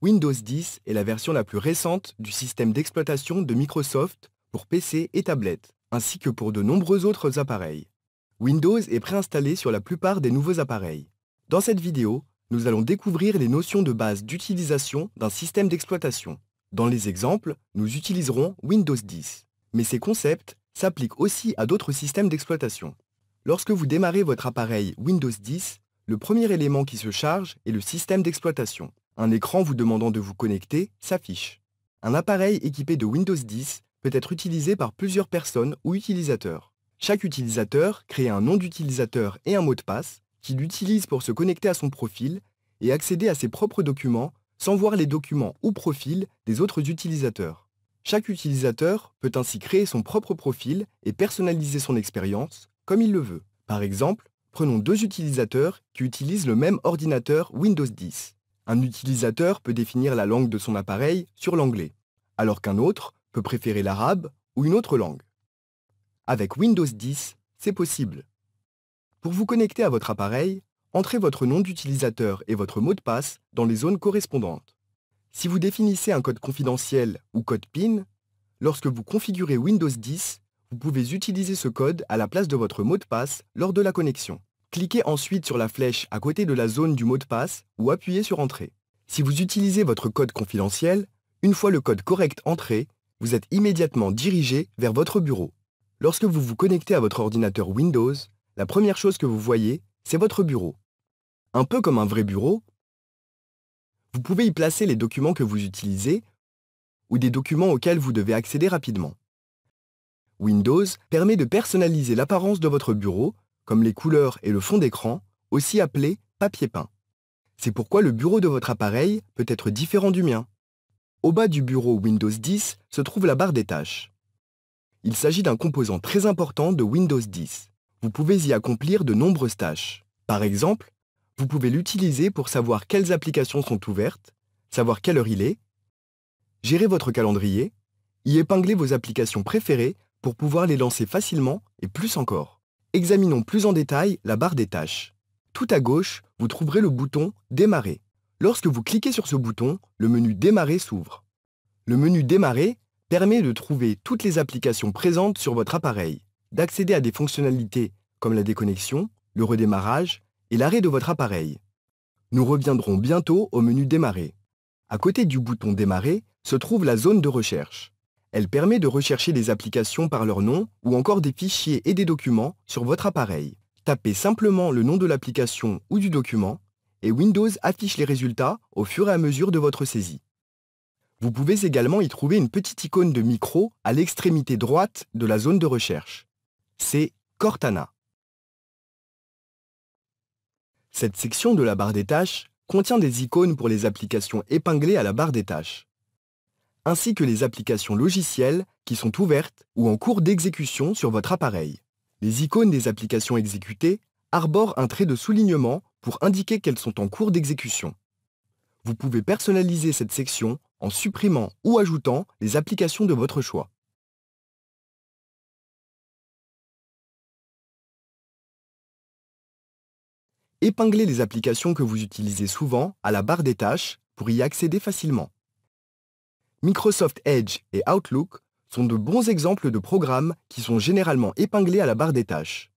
Windows 10 est la version la plus récente du système d'exploitation de Microsoft pour PC et tablettes, ainsi que pour de nombreux autres appareils. Windows est préinstallé sur la plupart des nouveaux appareils. Dans cette vidéo, nous allons découvrir les notions de base d'utilisation d'un système d'exploitation. Dans les exemples, nous utiliserons Windows 10, mais ces concepts s'appliquent aussi à d'autres systèmes d'exploitation. Lorsque vous démarrez votre appareil Windows 10, le premier élément qui se charge est le système d'exploitation. Un écran vous demandant de vous connecter s'affiche. Un appareil équipé de Windows 10 peut être utilisé par plusieurs personnes ou utilisateurs. Chaque utilisateur crée un nom d'utilisateur et un mot de passe qu'il utilise pour se connecter à son profil et accéder à ses propres documents sans voir les documents ou profils des autres utilisateurs. Chaque utilisateur peut ainsi créer son propre profil et personnaliser son expérience comme il le veut. Par exemple, prenons deux utilisateurs qui utilisent le même ordinateur Windows 10. Un utilisateur peut définir la langue de son appareil sur l'anglais, alors qu'un autre peut préférer l'arabe ou une autre langue. Avec Windows 10, c'est possible. Pour vous connecter à votre appareil, entrez votre nom d'utilisateur et votre mot de passe dans les zones correspondantes. Si vous définissez un code confidentiel ou code PIN, lorsque vous configurez Windows 10, vous pouvez utiliser ce code à la place de votre mot de passe lors de la connexion. Cliquez ensuite sur la flèche à côté de la zone du mot de passe ou appuyez sur Entrée. Si vous utilisez votre code confidentiel, une fois le code correct entré, vous êtes immédiatement dirigé vers votre bureau. Lorsque vous vous connectez à votre ordinateur Windows, la première chose que vous voyez, c'est votre bureau. Un peu comme un vrai bureau, vous pouvez y placer les documents que vous utilisez ou des documents auxquels vous devez accéder rapidement. Windows permet de personnaliser l'apparence de votre bureau, comme les couleurs et le fond d'écran, aussi appelé papier peint. C'est pourquoi le bureau de votre appareil peut être différent du mien. Au bas du bureau Windows 10 se trouve la barre des tâches. Il s'agit d'un composant très important de Windows 10. Vous pouvez y accomplir de nombreuses tâches. Par exemple, vous pouvez l'utiliser pour savoir quelles applications sont ouvertes, savoir quelle heure il est, gérer votre calendrier, y épingler vos applications préférées pour pouvoir les lancer facilement et plus encore. Examinons plus en détail la barre des tâches. Tout à gauche, vous trouverez le bouton « Démarrer ». Lorsque vous cliquez sur ce bouton, le menu « Démarrer » s'ouvre. Le menu « Démarrer » permet de trouver toutes les applications présentes sur votre appareil, d'accéder à des fonctionnalités comme la déconnexion, le redémarrage et l'arrêt de votre appareil. Nous reviendrons bientôt au menu « Démarrer ». À côté du bouton « Démarrer » se trouve la zone de recherche. Elle permet de rechercher des applications par leur nom ou encore des fichiers et des documents sur votre appareil. Tapez simplement le nom de l'application ou du document et Windows affiche les résultats au fur et à mesure de votre saisie. Vous pouvez également y trouver une petite icône de micro à l'extrémité droite de la zone de recherche. C'est Cortana. Cette section de la barre des tâches contient des icônes pour les applications épinglées à la barre des tâches, ainsi que les applications logicielles qui sont ouvertes ou en cours d'exécution sur votre appareil. Les icônes des applications exécutées arborent un trait de soulignement pour indiquer qu'elles sont en cours d'exécution. Vous pouvez personnaliser cette section en supprimant ou ajoutant les applications de votre choix. Épinglez les applications que vous utilisez souvent à la barre des tâches pour y accéder facilement. Microsoft Edge et Outlook sont de bons exemples de programmes qui sont généralement épinglés à la barre des tâches.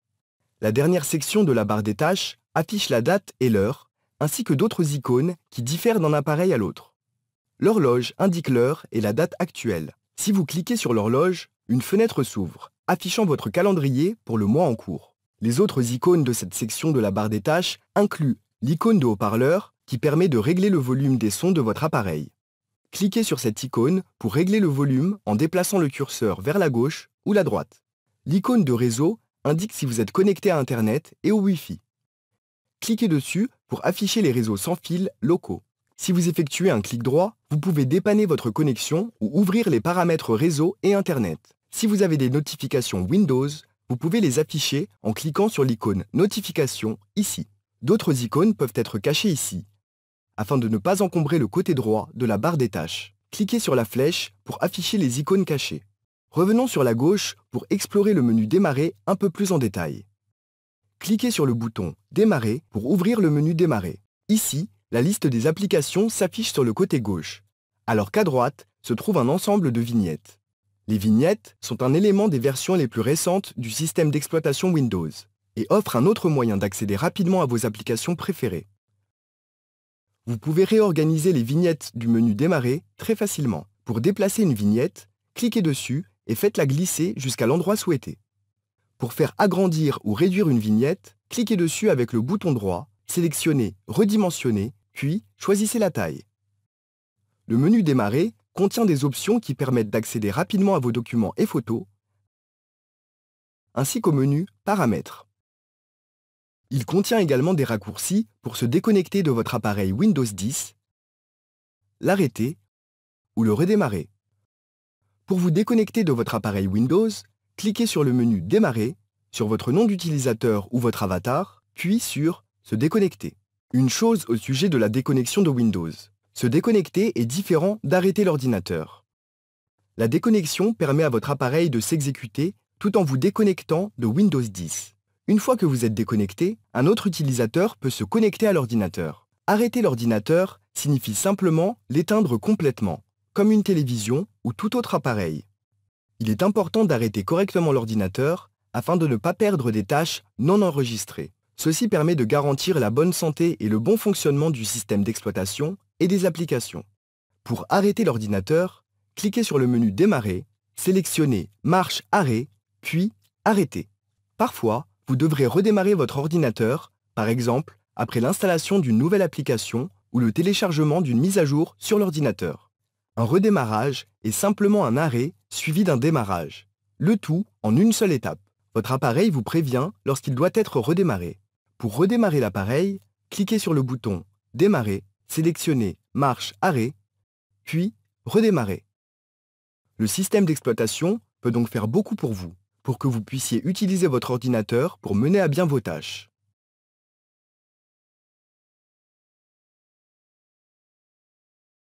La dernière section de la barre des tâches affiche la date et l'heure, ainsi que d'autres icônes qui diffèrent d'un appareil à l'autre. L'horloge indique l'heure et la date actuelle. Si vous cliquez sur l'horloge, une fenêtre s'ouvre, affichant votre calendrier pour le mois en cours. Les autres icônes de cette section de la barre des tâches incluent l'icône de haut-parleur qui permet de régler le volume des sons de votre appareil. Cliquez sur cette icône pour régler le volume en déplaçant le curseur vers la gauche ou la droite. L'icône de réseau indique si vous êtes connecté à Internet et au Wi-Fi. Cliquez dessus pour afficher les réseaux sans fil locaux. Si vous effectuez un clic droit, vous pouvez dépanner votre connexion ou ouvrir les paramètres réseau et Internet. Si vous avez des notifications Windows, vous pouvez les afficher en cliquant sur l'icône « Notifications » ici. D'autres icônes peuvent être cachées ici, afin de ne pas encombrer le côté droit de la barre des tâches. Cliquez sur la flèche pour afficher les icônes cachées. Revenons sur la gauche pour explorer le menu Démarrer un peu plus en détail. Cliquez sur le bouton Démarrer pour ouvrir le menu Démarrer. Ici, La liste des applications s'affiche sur le côté gauche, alors qu'à droite se trouve un ensemble de vignettes. Les vignettes sont un élément des versions les plus récentes du système d'exploitation Windows et offrent un autre moyen d'accéder rapidement à vos applications préférées. Vous pouvez réorganiser les vignettes du menu Démarrer très facilement. Pour déplacer une vignette, cliquez dessus et faites-la glisser jusqu'à l'endroit souhaité. Pour faire agrandir ou réduire une vignette, cliquez dessus avec le bouton droit, sélectionnez Redimensionner, puis choisissez la taille. Le menu Démarrer contient des options qui permettent d'accéder rapidement à vos documents et photos, ainsi qu'au menu Paramètres. Il contient également des raccourcis pour se déconnecter de votre appareil Windows 10, l'arrêter ou le redémarrer. Pour vous déconnecter de votre appareil Windows, cliquez sur le menu Démarrer, sur votre nom d'utilisateur ou votre avatar, puis sur Se déconnecter. Une chose au sujet de la déconnexion de Windows. Se déconnecter est différent d'arrêter l'ordinateur. La déconnexion permet à votre appareil de s'exécuter tout en vous déconnectant de Windows 10. Une fois que vous êtes déconnecté, un autre utilisateur peut se connecter à l'ordinateur. Arrêter l'ordinateur signifie simplement l'éteindre complètement, comme une télévision ou tout autre appareil. Il est important d'arrêter correctement l'ordinateur afin de ne pas perdre des tâches non enregistrées. Ceci permet de garantir la bonne santé et le bon fonctionnement du système d'exploitation et des applications. Pour arrêter l'ordinateur, cliquez sur le menu Démarrer, sélectionnez Marche Arrêt, puis Arrêter. Parfois, vous devrez redémarrer votre ordinateur, par exemple après l'installation d'une nouvelle application ou le téléchargement d'une mise à jour sur l'ordinateur. Un redémarrage est simplement un arrêt suivi d'un démarrage, le tout en une seule étape. Votre appareil vous prévient lorsqu'il doit être redémarré. Pour redémarrer l'appareil, cliquez sur le bouton Démarrer, sélectionnez Marche Arrêt, puis Redémarrer. Le système d'exploitation peut donc faire beaucoup pour vous, pour que vous puissiez utiliser votre ordinateur pour mener à bien vos tâches.